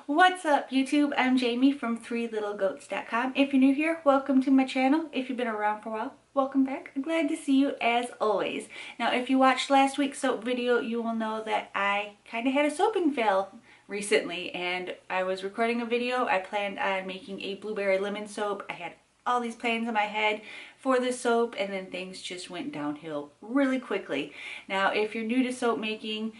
What's up, YouTube? I'm Jamie from 3littlegoats.com. If you're new here, welcome to my channel. If you've been around for a while, welcome back. I'm glad to see you as always. Now, if you watched last week's soap video, you will know that I kind of had a soaping fail recently, and I was recording a video. I planned on making a blueberry lemon soap. I had all these plans in my head for the soap, and then things just went downhill really quickly. Now, if you're new to soap making,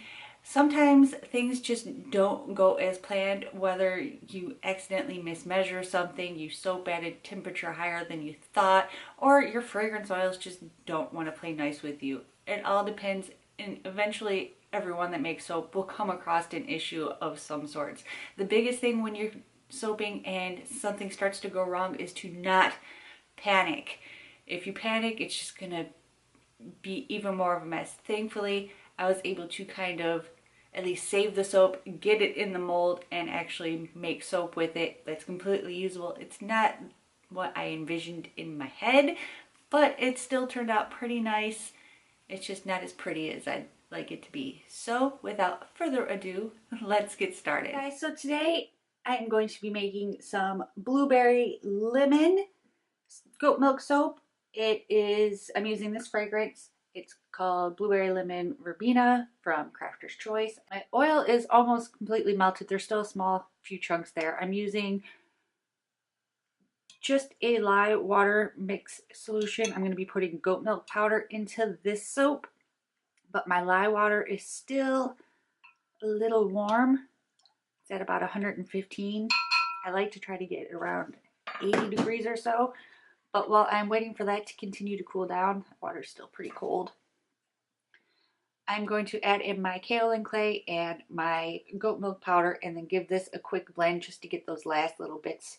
sometimes things just don't go as planned, whether you accidentally mismeasure something, you soap at a temperature higher than you thought, or your fragrance oils just don't want to play nice with you. It all depends, and eventually everyone that makes soap will come across an issue of some sorts. The biggest thing when you're soaping and something starts to go wrong is to not panic. If you panic, it's just gonna be even more of a mess. Thankfully, I was able to kind of at least save the soap, get it in the mold, and actually make soap with it that's completely usable. It's not what I envisioned in my head, but it still turned out pretty nice. It's just not as pretty as I'd like it to be. So without further ado, let's get started. Guys, so today I am going to be making some blueberry lemon goat milk soap. I'm using this fragrance. It's called Blueberry Lemon Verbena from Crafter's Choice. My oil is almost completely melted. There's still a small few chunks there. I'm using just a lye water mix solution. I'm going to be putting goat milk powder into this soap, but my lye water is still a little warm. It's at about 115. I like to try to get around 80 degrees or so. But while I'm waiting for that to continue to cool down, the water's still pretty cold. I'm going to add in my kaolin clay and my goat milk powder and then give this a quick blend just to get those last little bits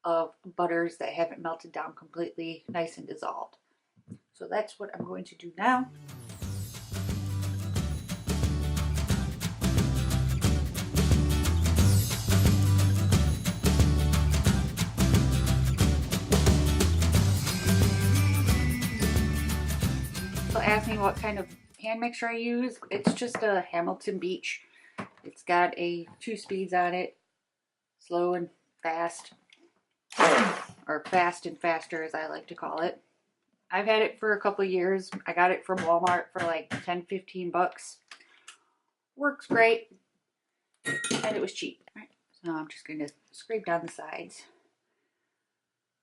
of butters that haven't melted down completely nice and dissolved. So that's what I'm going to do now. Ask me what kind of hand mixer I use. It's just a Hamilton Beach. It's got 2 speeds on it, slow and fast, or fast and faster as I like to call it. I've had it for a couple of years. I got it from Walmart for like 10-15 bucks. Works great, and it was cheap. All right, so I'm just going to scrape down the sides.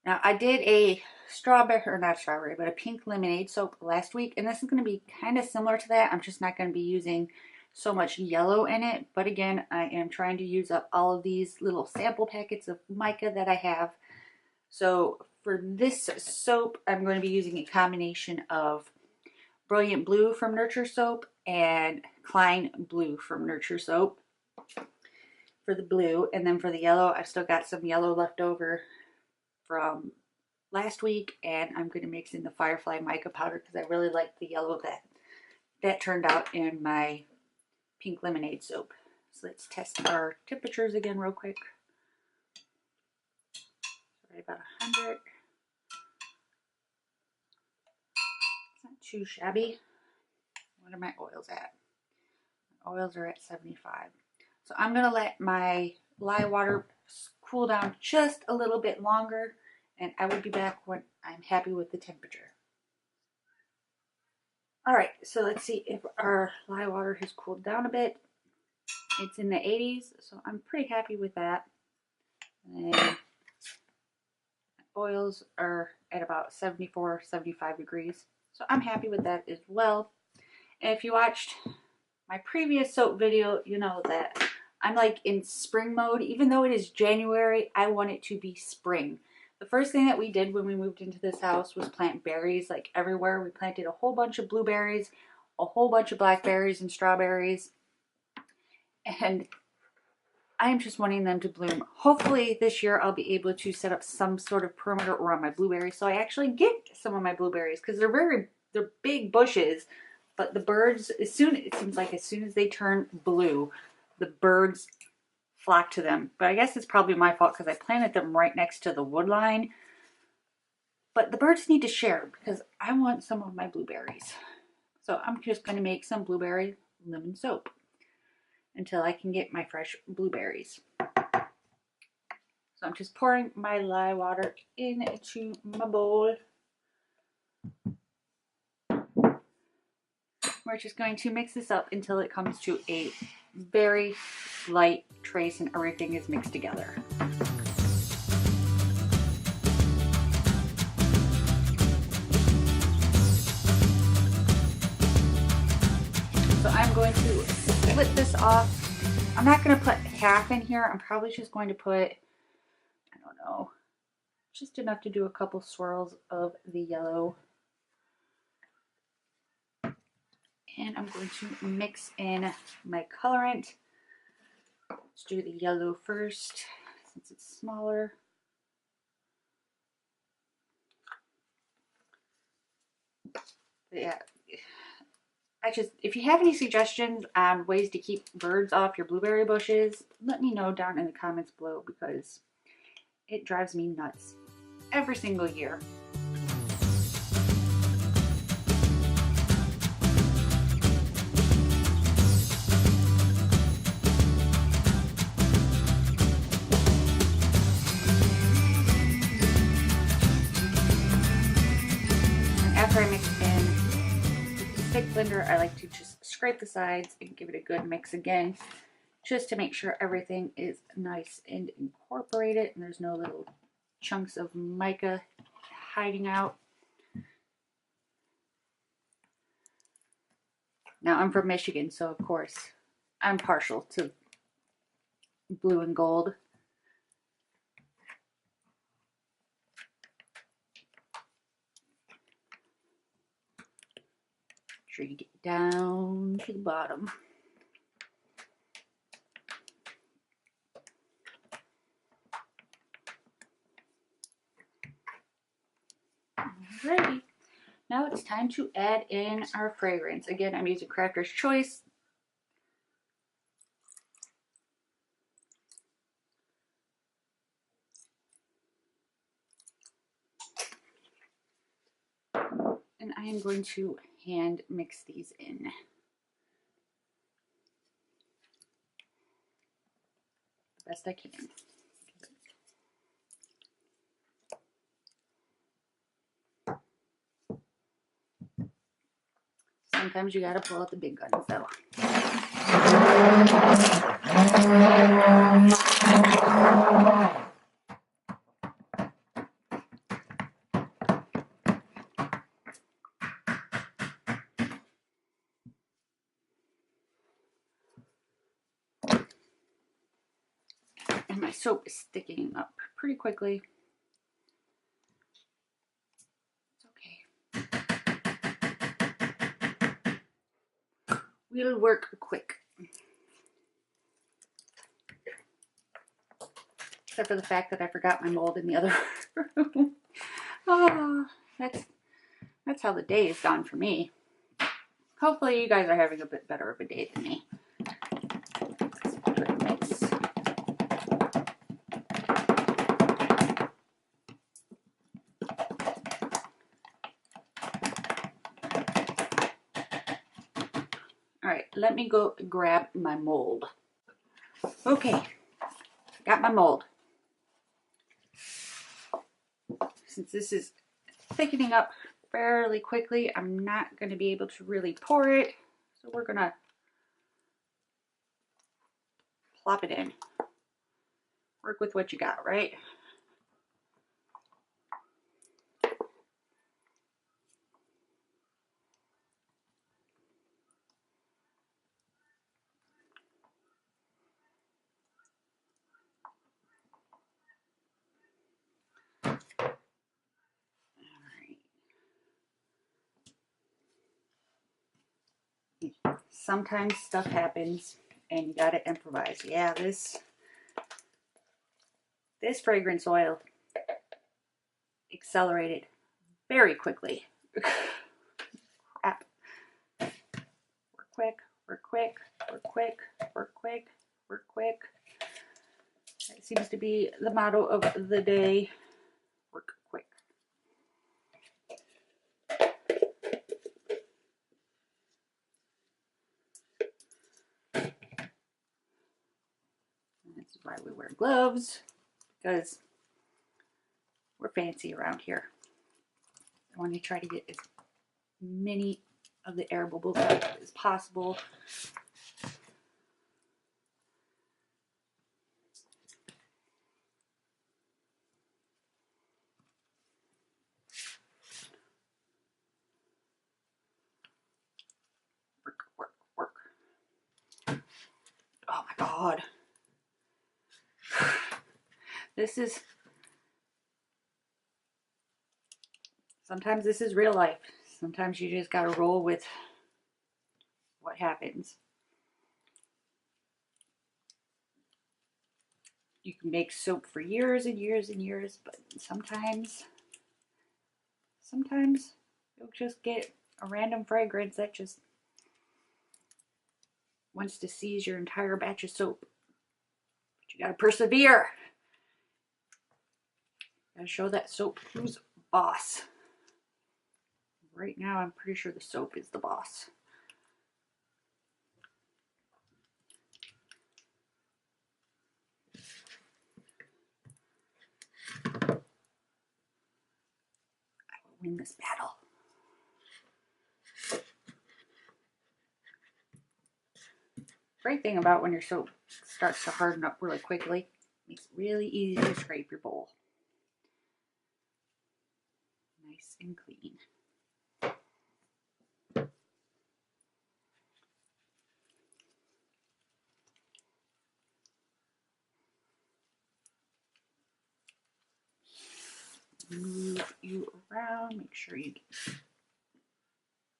Now, I did a a pink lemonade soap last week, and this is going to be kind of similar to that. I'm just not going to be using so much yellow in it, but again, I am trying to use up all of these little sample packets of mica that I have. So for this soap, I'm going to be using a combination of Brilliant Blue from Nurture Soap and Klein Blue from Nurture Soap for the blue, and then for the yellow, I've still got some yellow left over from last week, and I'm going to mix in the Firefly mica powder because I really like the yellow that turned out in my pink lemonade soap. So let's test our temperatures again real quick. Right about 100. It's not too shabby. What are my oils at? My oils are at 75. So I'm going to let my lye water cool down just a little bit longer, and I will be back when I'm happy with the temperature. Alright, so let's see if our lye water has cooled down a bit. It's in the 80s, so I'm pretty happy with that. And oils are at about 74, 75 degrees, so I'm happy with that as well. And if you watched my previous soap video, you know that I'm like in spring mode. Even though it is January, I want it to be spring. The first thing that we did when we moved into this house was plant berries like everywhere. We planted a whole bunch of blueberries, a whole bunch of blackberries and strawberries. And I'm just wanting them to bloom. Hopefully this year I'll be able to set up some sort of perimeter around my blueberries so I actually get some of my blueberries, because they're big bushes, but the birds, it seems like as soon as they turn blue, the birds flock to them. But I guess it's probably my fault because I planted them right next to the wood line. But the birds need to share because I want some of my blueberries. So I'm just going to make some blueberry lemon soap until I can get my fresh blueberries. So I'm just pouring my lye water into my bowl. We're just going to mix this up until it comes to a very light trace and everything is mixed together. So I'm going to split this off. I'm not going to put half in here. I'm probably just going to put, I don't know, just enough to do a couple swirls of the yellow. And I'm going to mix in my colorant. Let's do the yellow first, since it's smaller. But yeah, if you have any suggestions on ways to keep birds off your blueberry bushes, let me know down in the comments below, because it drives me nuts every single year. After I mix in with the stick blender, I like to just scrape the sides and give it a good mix again, just to make sure everything is nice and incorporated and there's no little chunks of mica hiding out. Now, I'm from Michigan, so of course I'm partial to blue and gold. Make sure you get down to the bottom. Alrighty. Now it's time to add in our fragrance. Again, I'm using Crafter's Choice. And I am going to hand mix these in. The best I can. Sometimes you gotta pull out the big guns though. And my soap is sticking up pretty quickly. It's okay. We'll work quick. Except for the fact that I forgot my mold in the other room. Oh, that's how the day is gone for me. Hopefully you guys are having a bit better of a day than me. Good mix. Alright, let me go grab my mold. Okay, got my mold. Since this is thickening up fairly quickly, I'm not going to be able to really pour it. So we're going to plop it in. Work with what you got, right? Sometimes stuff happens and you gotta improvise. Yeah, this fragrance oil accelerated very quickly. Crap. We're quick, we're quick, we're quick, we're quick, we're quick. That seems to be the motto of the day. Work quick. This is why we wear gloves. because we're fancy around here. I want to try to get as many of the air bubbles out as possible. Work, work, work. Oh my God. Sometimes this is real life. Sometimes you just gotta roll with what happens. You can make soap for years and years and years, but sometimes you'll just get a random fragrance that just wants to seize your entire batch of soap. But you gotta persevere. Gotta show that soap who's boss. Right now, I'm pretty sure the soap is the boss. I will win this battle. Great thing about when your soap starts to harden up really quickly, it makes it really easy to scrape your bowl. Nice and clean. Move you around, make sure you get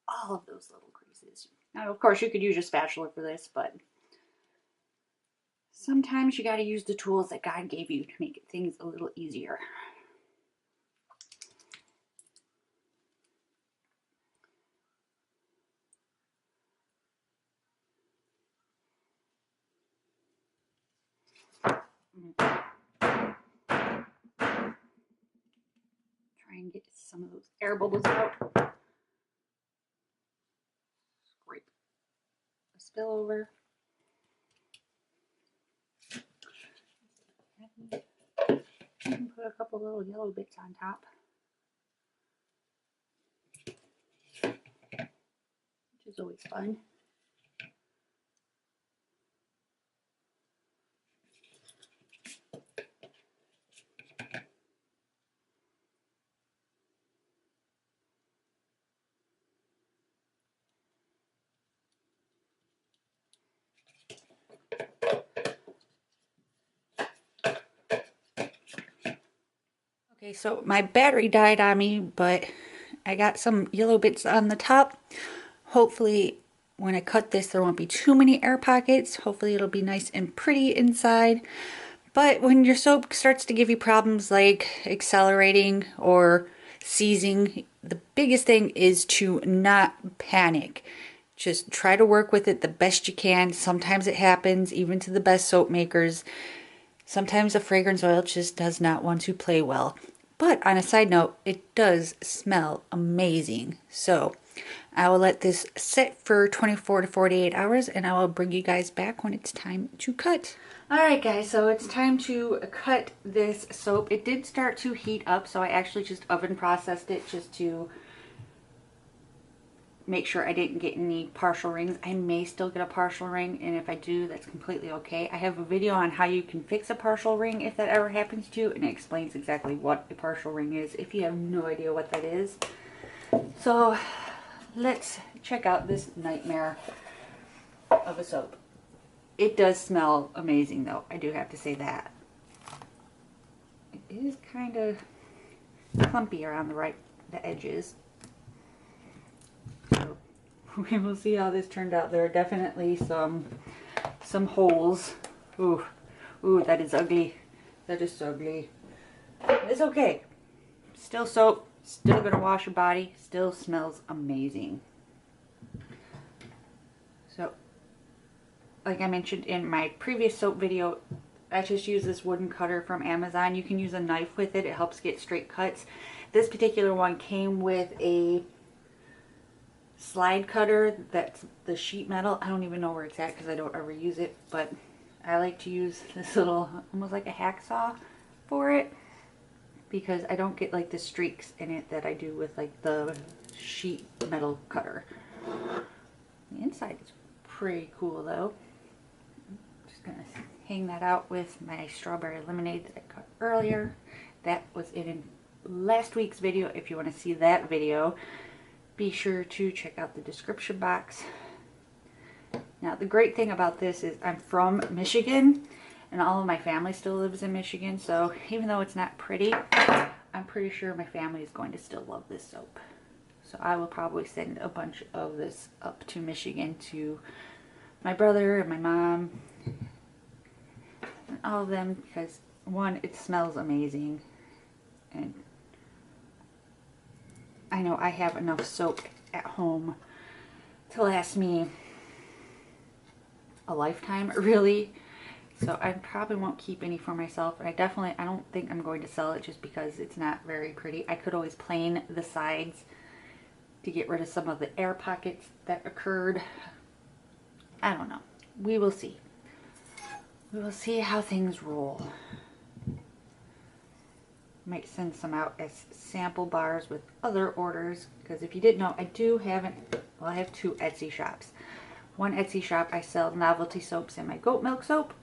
all of those little creases. Now, of course, you could use your spatula for this, but sometimes you got to use the tools that God gave you to make things a little easier. Try and get some of those air bubbles out. Scrape the spillover. You can put a couple little yellow bits on top, which is always fun. Okay, so my battery died on me, but I got some yellow bits on the top. Hopefully, when I cut this, there won't be too many air pockets. Hopefully, it'll be nice and pretty inside. But when your soap starts to give you problems like accelerating or seizing, the biggest thing is to not panic. Just try to work with it the best you can. Sometimes it happens, even to the best soap makers. Sometimes the fragrance oil just does not want to play well. But on a side note, it does smell amazing. So I will let this sit for 24 to 48 hours and I will bring you guys back when it's time to cut. Alright guys, so it's time to cut this soap. It did start to heat up, so I actually just oven processed it just to make sure I didn't get any partial rings. I may still get a partial ring, and if I do, that's completely okay. I have a video on how you can fix a partial ring if that ever happens to you, and it explains exactly what a partial ring is if you have no idea what that is. So let's check out this nightmare of a soap. It does smell amazing though, I do have to say that. It is kind of clumpy around the edges. So we will see how this turned out. There are definitely some holes. Ooh, that is ugly. That is so ugly. It's okay. Still soap, still gonna wash your body, still smells amazing. So, like I mentioned in my previous soap video, I just use this wooden cutter from Amazon. You can use a knife with it. It helps get straight cuts. This particular one came with a slide cutter that's the sheet metal. I don't even know where it's at because I don't ever use it, but I like to use this little, almost like a hacksaw for it because I don't get like the streaks in it that I do with like the sheet metal cutter. The inside is pretty cool though. Just gonna hang that out with my strawberry lemonade that I cut earlier. That was in last week's video. If you want to see that video, be sure to check out the description box. Now the great thing about this is I'm from Michigan and all of my family still lives in Michigan, so even though it's not pretty, I'm pretty sure my family is going to still love this soap. So I will probably send a bunch of this up to Michigan to my brother and my mom and all of them because one, it smells amazing, and I know I have enough soap at home to last me a lifetime, really. So I probably won't keep any for myself, and I don't think I'm going to sell it just because it's not very pretty. I could always plane the sides to get rid of some of the air pockets that occurred. I don't know. We will see. We will see how things roll. Might send some out as sample bars with other orders, because if you didn't know, I have two Etsy shops. One Etsy shop I sell novelty soaps and my goat milk soap,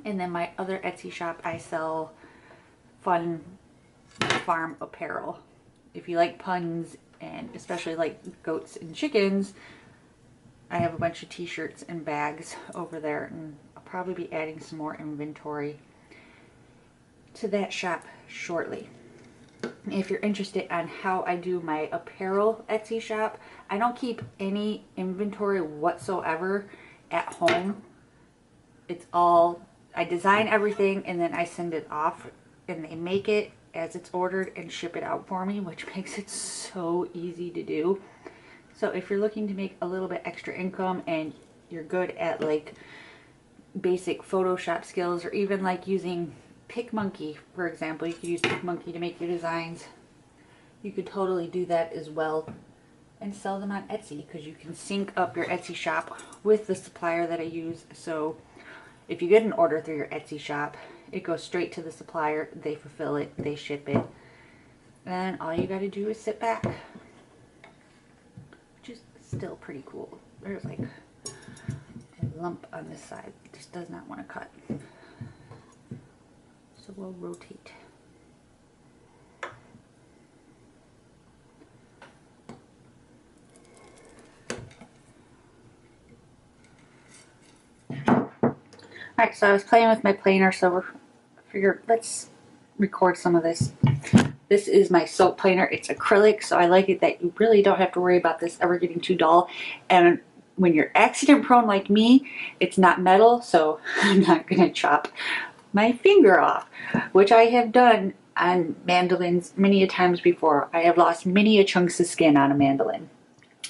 and then my other Etsy shop I sell fun farm apparel. If you like puns and especially like goats and chickens, I have a bunch of t-shirts and bags over there, and I'll probably be adding some more inventory to that shop shortly. If you're interested on how I do my apparel Etsy shop, I don't keep any inventory whatsoever at home. It's all, I design everything and then I send it off and they make it as it's ordered and ship it out for me, which makes it so easy to do. So if you're looking to make a little bit extra income and you're good at like basic Photoshop skills, or even like using PicMonkey, for example, you could use PicMonkey to make your designs. You could totally do that as well and sell them on Etsy, because you can sync up your Etsy shop with the supplier that I use. So if you get an order through your Etsy shop, it goes straight to the supplier, they fulfill it, they ship it, and all you got to do is sit back, which is still pretty cool. There's like a lump on this side, it just does not want to cut. So we'll rotate. Alright, so I was playing with my planer, so we figured let's record some of this. This is my soap planer. It's acrylic, so I like it that you really don't have to worry about this ever getting too dull. And when you're accident prone like me, it's not metal, so I'm not going to chop my finger off, which I have done on mandolins many a times before. I have lost many a chunks of skin on a mandolin.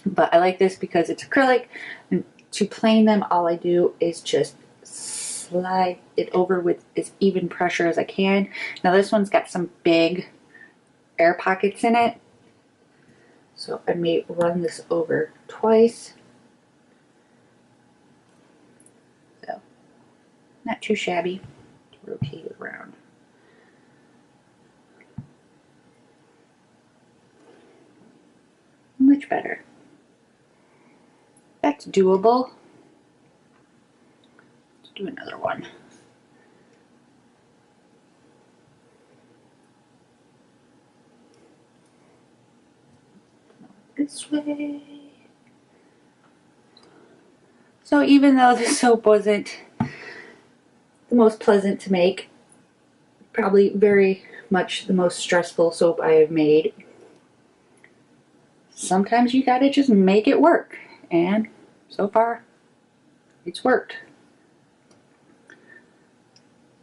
But I like this because it's acrylic, and to plane them, all I do is just slide it over with as even pressure as I can. Now this one's got some big air pockets in it, so I may run this over twice. So not too shabby. Rotate it around. Much better. That's doable. Let's do another one. This way. So even though the soap wasn't the most pleasant to make, probably very much the most stressful soap I have made, sometimes you gotta just make it work, and so far it's worked.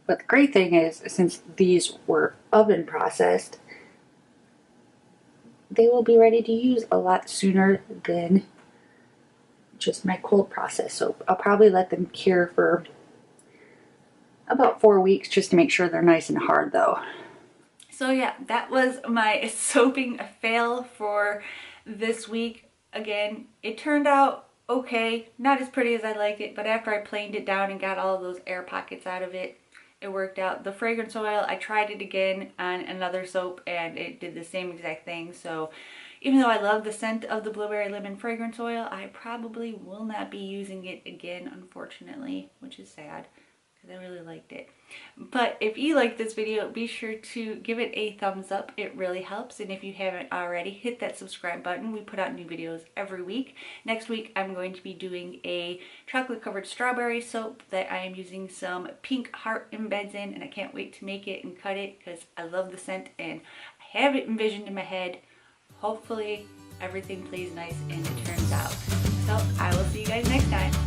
But the great thing is, since these were oven processed, they will be ready to use a lot sooner than just my cold process soap. I'll probably let them cure for about 4 weeks just to make sure they're nice and hard though. So yeah, that was my soaping fail for this week. Again, it turned out okay, not as pretty as I like it, but after I planed it down and got all of those air pockets out of it, it worked out. The fragrance oil, I tried it again on another soap and it did the same exact thing. So even though I love the scent of the blueberry lemon fragrance oil, I probably will not be using it again, unfortunately, which is sad because I really liked it. But if you like this video, be sure to give it a thumbs up. It really helps. And if you haven't already, hit that subscribe button. We put out new videos every week. Next week, I'm going to be doing a chocolate covered strawberry soap that I am using some pink heart embeds in, and I can't wait to make it and cut it because I love the scent and I have it envisioned in my head. Hopefully everything plays nice and it turns out. So I will see you guys next time.